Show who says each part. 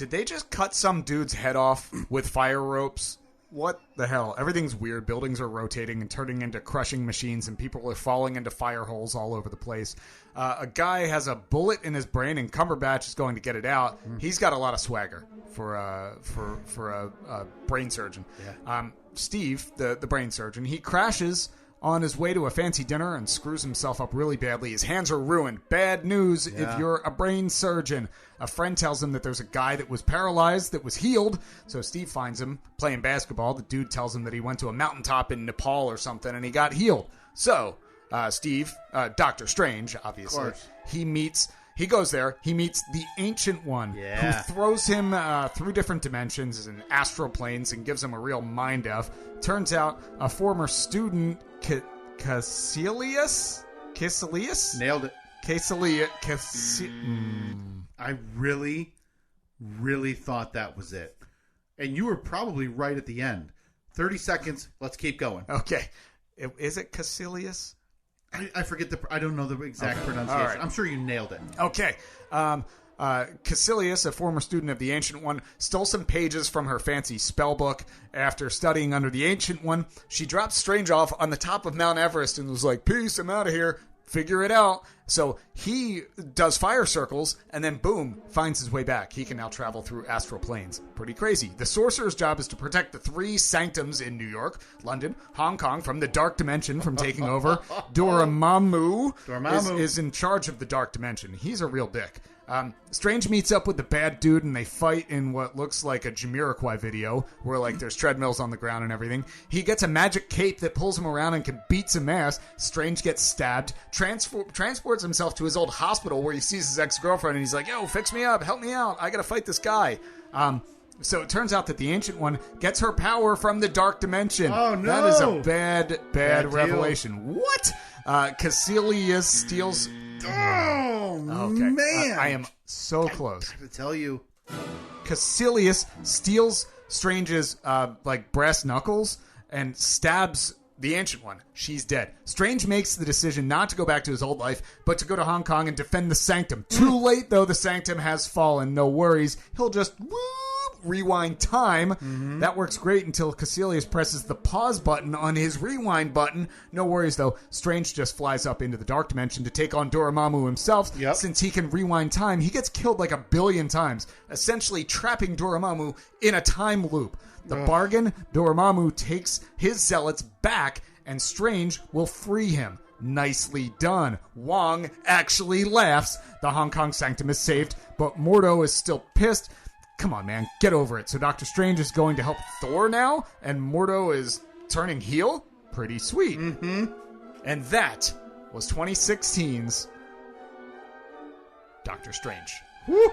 Speaker 1: did they just cut some dude's head off with fire ropes? What the hell? Everything's weird. Buildings are rotating and turning into crushing machines, and people are falling into fire holes all over the place. A guy has a bullet in his brain, and Cumberbatch is going to get it out. He's got a lot of swagger for a brain surgeon.
Speaker 2: Yeah.
Speaker 1: Steve, the brain surgeon, he crashes on his way to a fancy dinner and screws himself up really badly. His hands are ruined. Bad news if you're a brain surgeon. A friend tells him that there's a guy that was paralyzed that was healed. So Steve finds him playing basketball. The dude tells him that he went to a mountaintop in Nepal or something and he got healed. So Steve, Dr. Strange, obviously, he goes there. He meets the Ancient One, who throws him through different dimensions and astral planes and gives him a real mind F. Turns out a former student, Caecilius?
Speaker 2: Nailed it.
Speaker 1: Caecilius.
Speaker 2: I really, really thought that was it. And you were probably right at the end. 30 seconds. Let's keep going.
Speaker 1: Okay. Is it Caecilius?
Speaker 2: I forget I don't know the exact pronunciation.
Speaker 1: Right.
Speaker 2: I'm sure you nailed it.
Speaker 1: Okay. Caecilius, a former student of the Ancient One, stole some pages from her fancy spell book. After studying under the Ancient One, she dropped Strange off on the top of Mount Everest and was like, peace, I'm out of here. Figure it out. So he does fire circles and then boom, finds his way back. He can now travel through astral planes. Pretty crazy. The sorcerer's job is to protect the 3 sanctums in New York, London, Hong Kong from the dark dimension from taking over. Dormammu is in charge of the dark dimension. He's a real dick. Strange meets up with the bad dude and they fight in what looks like a Jamiroquai video where like there's treadmills on the ground and everything. He gets a magic cape that pulls him around and can beat some ass. Strange gets stabbed, transports himself to his old hospital where he sees his ex-girlfriend and he's like, yo, fix me up, help me out, I gotta fight this guy. So it turns out that the Ancient One gets her power from the dark dimension.
Speaker 2: Oh, no.
Speaker 1: That is a bad revelation.
Speaker 2: Deal.
Speaker 1: What? Caecilius steals...
Speaker 2: Oh, man.
Speaker 1: I am so close.
Speaker 2: I have to tell you.
Speaker 1: Caecilius steals Strange's brass knuckles and stabs the Ancient One. She's dead. Strange makes the decision not to go back to his old life, but to go to Hong Kong and defend the Sanctum. Too late, though. The Sanctum has fallen. No worries. He'll just rewind time. That works great until Caecilius presses the pause button on his rewind button. No worries, though. Strange just flies up into the dark dimension to take on Dormammu himself.
Speaker 2: Yep.
Speaker 1: Since he can rewind time, he gets killed like 1 billion times, essentially trapping Dormammu in a time loop. The bargain, Dormammu takes his zealots back, and Strange will free him. Nicely done. Wong actually laughs. The Hong Kong Sanctum is saved, but Mordo is still pissed. Come on, man, get over it. So Doctor Strange is going to help Thor now, and Mordo is turning heel? Pretty sweet. And that was 2016's Doctor Strange.
Speaker 2: Woo!